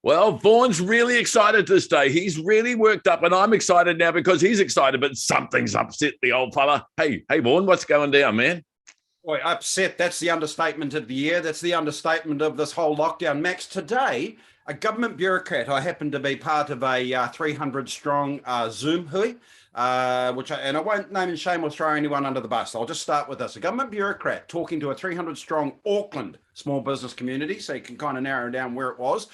Well, Vaughan's really excited this day. He's really worked up, and I'm excited now because he's excited, but something's upset the old fella. Hey, Vaughan, what's going down, man? Boy, upset. That's the understatement of the year. That's the understatement of this whole lockdown. Max, today, a government bureaucrat, I happen to be part of a 300 strong Zoom hui, and I won't name and shame or throw anyone under the bus. I'll just start with this. A government bureaucrat talking to a 300 strong Auckland small business community, so you can kind of narrow down where it was,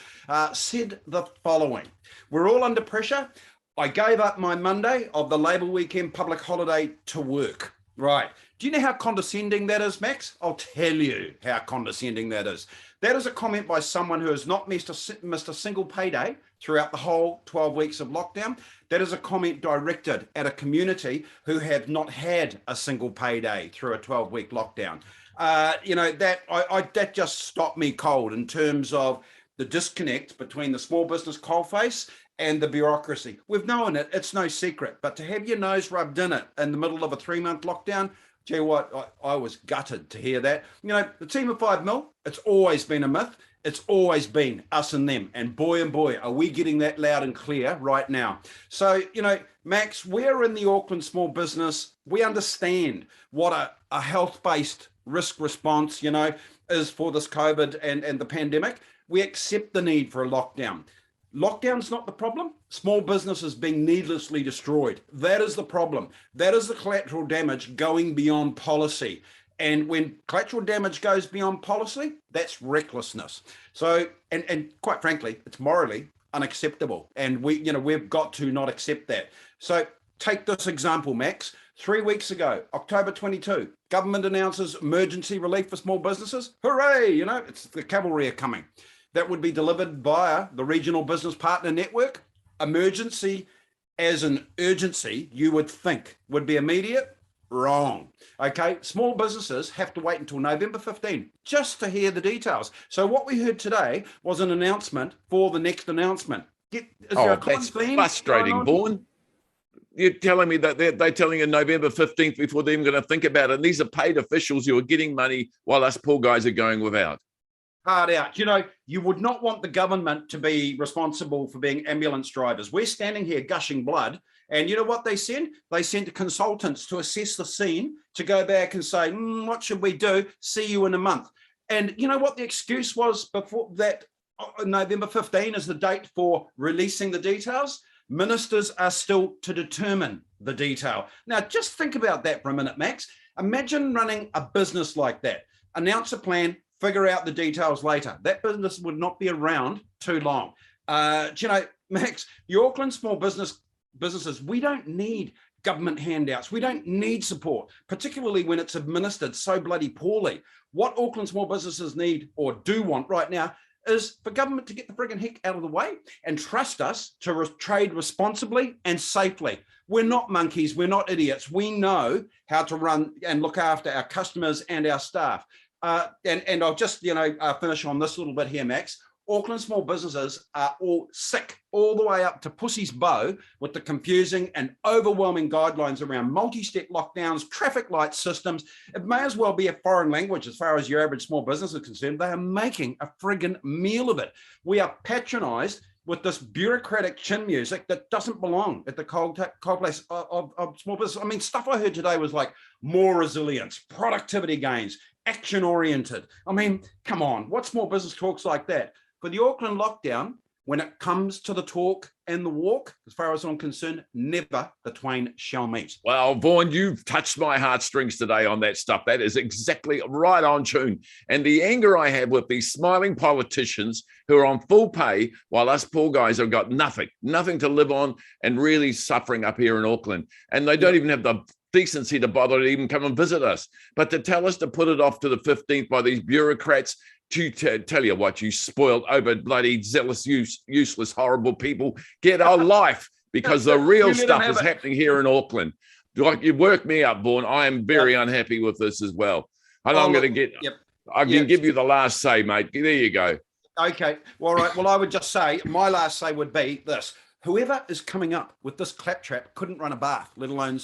said the following. We're all under pressure. I gave up my Monday of the Labour weekend public holiday to work. Right. Do you know how condescending that is, Max? I'll tell you how condescending that is. That is a comment by someone who has not missed a single payday throughout the whole 12 weeks of lockdown. That is a comment directed at a community who have not had a single payday through a 12-week lockdown. That just stopped me cold in terms of the disconnect between the small business coalface and the bureaucracy. We've known it, it's no secret, but to have your nose rubbed in it in the middle of a 3-month lockdown, tell you what, I was gutted to hear that. You know, the team of 5 mil, it's always been a myth. It's always been us and them. And boy, are we getting that loud and clear right now. So, Max, we're in the Auckland small business. We understand what a health-based risk response, is for this COVID and the pandemic. We accept the need for a lockdown. Lockdown's not the problem. Small businesses being needlessly destroyed. That is the problem. That is the collateral damage going beyond policy. And when collateral damage goes beyond policy, that's recklessness. So, and quite frankly, it's morally unacceptable. And we've got to not accept that. So take this example, Max. 3 weeks ago, October 22, government announces emergency relief for small businesses. Hooray! It's the cavalry are coming. That would be delivered via the regional business partner network. Emergency as an urgency, you would think would be immediate. Wrong. Okay, small businesses have to wait until November 15 just to hear the details. So what we heard today was an announcement for the next announcement. That's frustrating, Vaughan. You're telling me that they're telling you November 15th before they're even going to think about it. And these are paid officials who are getting money while us poor guys are going without. Hard out. You would not want the government to be responsible for being ambulance drivers. We're standing here gushing blood. And you know what they sent? They sent consultants to assess the scene, to go back and say, what should we do? See you in a month. And you know what the excuse was before that? November 15 is the date for releasing the details. Ministers are still to determine the detail. Now, just think about that for a minute, Max. Imagine running a business like that. Announce a plan, figure out the details later. That business would not be around too long. Max, the Auckland small businesses, we don't need government handouts. We don't need support, particularly when it's administered so bloody poorly. What Auckland small businesses need or do want right now is for government to get the friggin' heck out of the way and trust us to trade responsibly and safely. We're not monkeys. We're not idiots. We know how to run and look after our customers and our staff. And I'll just, finish on this little bit here, Max. Auckland small businesses are all sick all the way up to pussy's bow with the confusing and overwhelming guidelines around multi-step lockdowns, traffic light systems. It may as well be a foreign language as far as your average small business is concerned. They are making a friggin' meal of it. We are patronized with this bureaucratic chin music that doesn't belong at the cold place of small business. I mean, stuff I heard today was like more resilience, productivity gains, action-oriented. I mean, come on, what small business talks like that? For the Auckland lockdown, when it comes to the talk and the walk, as far as I'm concerned, never the twain shall meet. Well, Vaughan, you've touched my heartstrings today on that stuff. That is exactly right on tune. And the anger I have with these smiling politicians who are on full pay while us poor guys have got nothing to live on and really suffering up here in Auckland. And they don't even have the decency to bother to even come and visit us. But to tell us to put it off to the 15th by these bureaucrats, to tell you what, you spoiled over bloody zealous, useless, horrible people. Get a life, because the real stuff is happening here in Auckland. Like, you work me up, Vaughan. I am very unhappy with this as well. And I'm going to get, I can give you the last say, mate. There you go. Okay. All right. Well, I would just say, my last say would be this. Whoever is coming up with this claptrap couldn't run a bath, let alone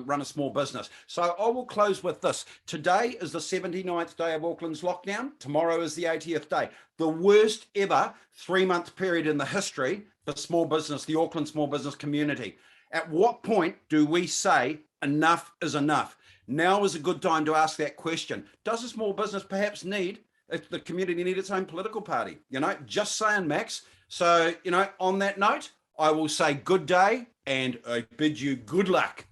run a small business. So I will close with this. Today is the 79th day of Auckland's lockdown. Tomorrow is the 80th day. The worst ever 3-month period in the history for small business, the Auckland small business community. At what point do we say enough is enough? Now is a good time to ask that question. Does a small business perhaps need, if the community need its own political party? Just saying, Max. So, on that note, I will say good day and I bid you good luck.